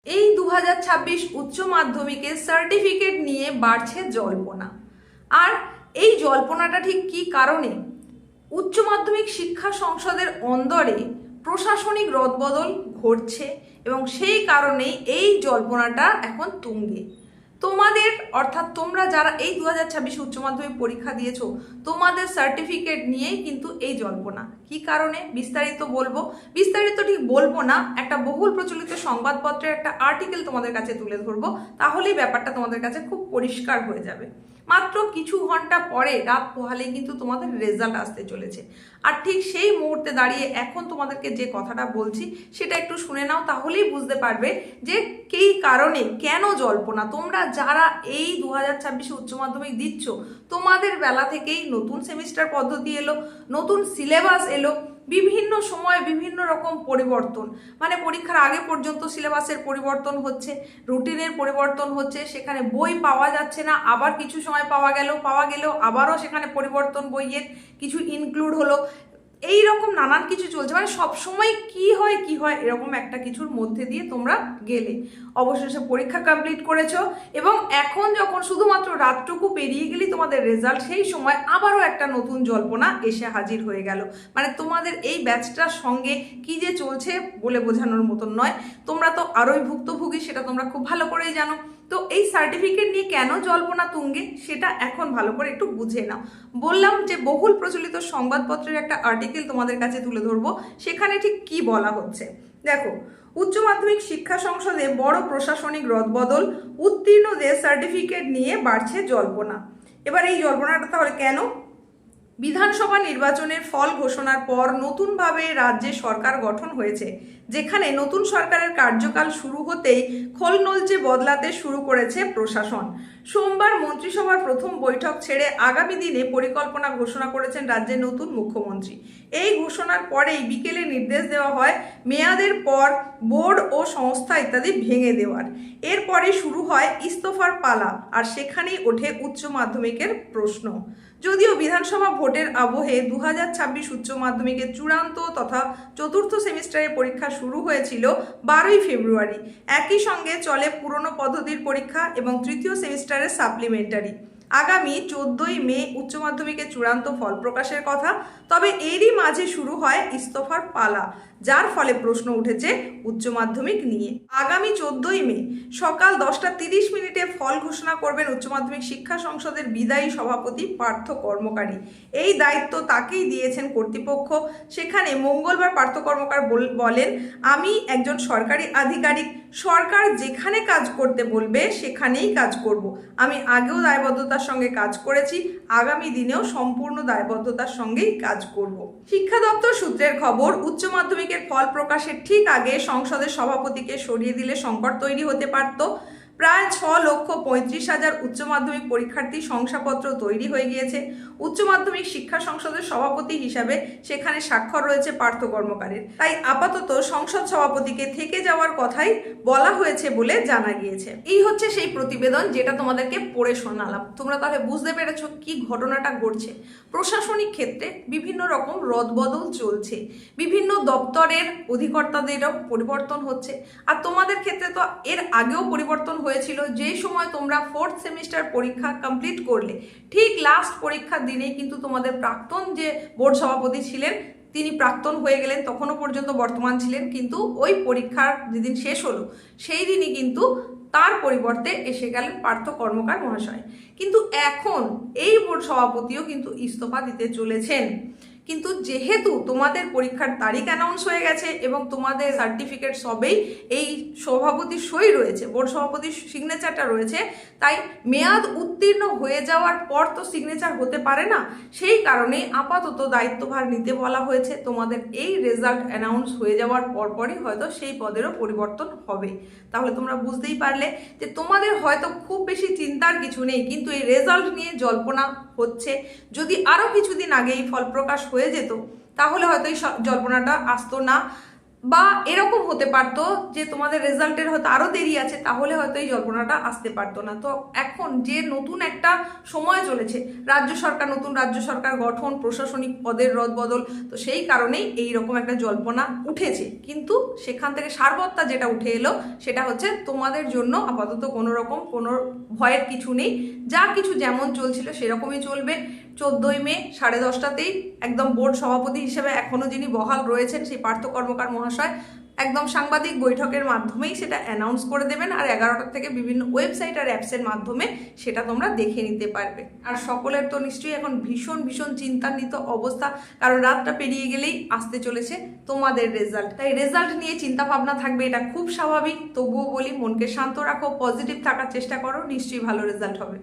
এই 2026 উচ্চ মাধ্যমিকের সার্টিফিকেট নিয়ে বাড়ছে জল্পনা। আর এই জল্পনাটা ঠিক কী কারণে? উচ্চ মাধ্যমিক শিক্ষা সংসদের অন্দরে প্রশাসনিক রদবদল ঘটছে এবং সেই কারণেই এই জল্পনাটা এখন তুঙ্গে। তোমাদের অর্থাৎ তোমরা যারা এই 2026 উচ্চ মাধ্যমিক পরীক্ষা দিয়েছো, তোমাদের সার্টিফিকেট নিয়েই কিন্তু এই জল্পনা। কি কারণে বিস্তারিত বলবো, বিস্তারিত ঠিক বলবো না, একটা বহুল প্রচলিত সংবাদপত্রের একটা আর্টিকেল তোমাদের কাছে তুলে ধরবো, তাহলেই ব্যাপারটা তোমাদের কাছে খুব পরিষ্কার হয়ে যাবে। মাত্র কিছু ঘন্টা পরে রাত পোহালেই কিন্তু তোমাদের রেজাল্ট আসতে চলেছে। আর ঠিক সেই মুহূর্তে দাঁড়িয়ে এখন তোমাদেরকে যে কথাটা বলছি সেটা একটু শুনে নাও, তাহলেই বুঝতে পারবে যে কী কারণে, কেন জল্পনা। তোমরা যারা এই 2026 উচ্চ মাধ্যমিক দিচ্ছ, তোমাদের বেলা থেকেই নতুন সেমিস্টার পদ্ধতি এলো, নতুন সিলেবাস এলো, বিভিন্ন সময় বিভিন্ন রকম পরিবর্তন, মানে পরীক্ষার আগে পর্যন্ত সিলেবাসের পরিবর্তন হচ্ছে, রুটিনের পরিবর্তন হচ্ছে, সেখানে বই পাওয়া যাচ্ছে না, আবার কিছু সময় পাওয়া গেলেও আবারও সেখানে পরিবর্তন, বইয়ের কিছু ইনক্লুড হলো, এই রকম নানান কিছু চলছে। মানে সবসময় কি হয় এরকম একটা কিছুর মধ্যে দিয়ে তোমরা গেলে, অবশেষে পরীক্ষা কমপ্লিট করেছো এবং এখন যখন শুধুমাত্র রাতটুকু পেরিয়ে গেলি তোমাদের রেজাল্ট, সেই সময় আবারও একটা নতুন জল্পনা এসে হাজির হয়ে গেল। মানে তোমাদের এই ব্যাচটার সঙ্গে কি যে চলছে বলে বোঝানোর মতন নয়। তোমরা তো আরোই ভুক্তভোগী, সেটা তোমরা খুব ভালো করেই জানো। তো এই সার্টিফিকেট নিয়ে কেন জল্পনা তুঙ্গে, সেটা এখন ভালো করে একটু বুঝে নাও। বললাম যে বহুল প্রচলিত সংবাদপত্রের একটা আর্টিকেল তোমাদের কাছে তুলে ধরবো, সেখানে ঠিক কি বলা হচ্ছে দেখো। উচ্চ মাধ্যমিক শিক্ষা সংসদে বড় প্রশাসনিক রদবদল, উত্তীর্ণদের সার্টিফিকেট নিয়ে বাড়ছে জল্পনা। এবার এই জল্পনাটা তাহলে কেন? বিধানসভা নির্বাচনের ফল ঘোষণার পর নতুনভাবে রাজ্যে সরকার গঠন হয়েছে, যেখানে নতুন সরকারের কার্যকাল শুরু হতেই খোলনলচে বদলাতে শুরু করেছে প্রশাসন। সোমবার মন্ত্রিসভার প্রথম বৈঠক ছেড়ে আগামী দিনে পরিকল্পনা ঘোষণা করেছেন রাজ্যের নতুন মুখ্যমন্ত্রী। এই ঘোষণার পরেই বিকেলে নির্দেশ দেওয়া হয় মেয়াদের পর বোর্ড ও সংস্থা ইত্যাদি ভেঙে দেওয়ার। এরপরে শুরু হয় ইস্তফার পালা, আর সেখানেই ওঠে উচ্চ মাধ্যমিকের প্রশ্ন। যদিও বিধানসভা ভোটের আবহে 2026 উচ্চ মাধ্যমিকের চূড়ান্ত তথা চতুর্থ সেমিস্টারের পরীক্ষা শুরু হয়েছিল 12ই ফেব্রুয়ারি, একই সঙ্গে চলে পুরনো পদ্ধতির পরীক্ষা এবং তৃতীয় সেমিস্টারের সাপ্লিমেন্টারি। আগামী 14ই মে উচ্চ মাধ্যমিকের চূড়ান্ত ফল প্রকাশের কথা, তবে এরই মাঝে শুরু হয় ইস্তফার পালা, যার ফলে প্রশ্ন উঠেছে উচ্চ মাধ্যমিক নিয়ে। আগামী 14ই মে সকাল 10:30 ফল ঘোষণা করবেন উচ্চ মাধ্যমিক শিক্ষা সংসদের বিদায়ী সভাপতি পার্থ কর্মকারী। এই দায়িত্ব তাকেই দিয়েছেন কর্তৃপক্ষ। সেখানে মঙ্গলবার পার্থ কর্মকার বলেন, আমি একজন সরকারি আধিকারিক, সরকার যেখানে কাজ করতে বলবে সেখানেই কাজ করব। আমি আগেও দায়বদ্ধতার সঙ্গে কাজ করেছি, আগামী দিনেও সম্পূর্ণ দায়বদ্ধতার সঙ্গেই কাজ করব। শিক্ষা দপ্তর সূত্রের খবর, উচ্চ মাধ্যমিকের ফল প্রকাশের ঠিক আগে সংসদের সভাপতিকে সরিয়ে দিলে সংকট তৈরি হতে পারত। প্রায় 6,35,000 উচ্চ মাধ্যমিক পরীক্ষার্থী শংসাপত্র তৈরি হয়ে গিয়েছে। উচ্চ মাধ্যমিক শিক্ষা সংসদের সভাপতি হিসাবে সেখানে স্বাক্ষর রয়েছে পার্থ কর্মকারের। তাই আপাতত সংসদ সভাপতিকে থেকে যাওয়ার কথাই বলা হয়েছে বলে জানা গিয়েছে। এই হচ্ছে সেই প্রতিবেদন যেটা তোমাদেরকে পড়ে শোনালাম। তোমরা তাহলে বুঝতে পেরেছো কি ঘটনাটা ঘটছে। প্রশাসনিক ক্ষেত্রে বিভিন্ন রকম রদবদল চলছে, বিভিন্ন দপ্তরের অধিকর্তাদেরও পরিবর্তন হচ্ছে। আর তোমাদের ক্ষেত্রে তো এর আগেও পরিবর্তন হয়েছিল, যে সময় তোমরা 4th সেমিস্টার পরীক্ষা কমপ্লিট করলে ঠিক লাস্ট পরীক্ষার দিনেই কিন্তু তোমাদের প্রাক্তন যে বোর্ড সভাপতি ছিলেন তিনি প্রাক্তন হয়ে গেলেন, তখনও পর্যন্ত বর্তমান ছিলেন, কিন্তু ওই পরীক্ষার যেদিন শেষ হলো সেই দিনই কিন্তু তার পরিবর্তে এসে গেলেন পার্থ কর্মকার মহাশয়। কিন্তু এখন এই বোর্ড সভাপতিও কিন্তু ইস্তফা দিতে চলেছেন। কিন্তু যেহেতু তোমাদের পরীক্ষার তারিখ অ্যানাউন্স হয়ে গেছে এবং তোমাদের সার্টিফিকেট সবেই এই সভাপতির সই রয়েছে, বোর্ড সভাপতির সিগনেচারটা রয়েছে, তাই মেয়াদ উত্তীর্ণ হয়ে যাওয়ার পর তো সিগনেচার হতে পারে না। সেই কারণে আপাতত দায়িত্বভার নিতে বলা হয়েছে। তোমাদের এই রেজাল্ট অ্যানাউন্স হয়ে যাওয়ার পরপরই হয়তো সেই পদেরও পরিবর্তন হবে। তাহলে তোমরা বুঝতেই পারলে যে তোমাদের হয়তো খুব বেশি চিন্তার কিছু নেই, কিন্তু এই রেজাল্ট নিয়ে জল্পনা হচ্ছে। যদি আরও কিছুদিন আগে এই ফল প্রকাশ হয়ে যেত তাহলে হয়তো এই জল্পনাটা আসতো না। বা এরকম হতে পারতো যে তোমাদের রেজাল্টের হয়তো আরো দেরি আছে, তাহলে হয়তো এই জল্পনাটা আসতে পারতো না। তো এখন যে নতুন একটা সময় চলেছে, নতুন রাজ্য সরকার গঠন, প্রশাসনিক পদের রদবদল, তো সেই কারণেই এই রকম একটা জল্পনা উঠেছে। কিন্তু সেখান থেকে সারবত্তা যেটা উঠে এলো সেটা হচ্ছে তোমাদের জন্য আপাতত কোনো ভয়ের কিছু নেই, যা কিছু যেমন চলছিল সেরকমই চলবে। 14ই মে 10:30টাতেই একদম বোর্ড সভাপতি হিসেবে এখনো যিনি বহাল রয়েছেন সেই পার্থ কর্মকার মহাশয় একদম সাংবাদিক বৈঠকের মাধ্যমেই সেটা অ্যানাউন্স করে দেবেন, আর 11টা থেকে বিভিন্ন ওয়েবসাইট আর অ্যাপসের মাধ্যমে সেটা তোমরা দেখে নিতে পারবে। আর সকলের তো নিশ্চয়ই এখন ভীষণ ভীষণ চিন্তান্বিত অবস্থা, কারণ রাতটা পেরিয়ে গেলেই আসতে চলেছে তোমাদের রেজাল্ট। তাই রেজাল্ট নিয়ে চিন্তা ভাবনা থাকবে, এটা খুব স্বাভাবিক। তবুও বলি, মনকে শান্ত রাখো, পজিটিভ থাকার চেষ্টা করো, নিশ্চয়ই ভালো রেজাল্ট হবে।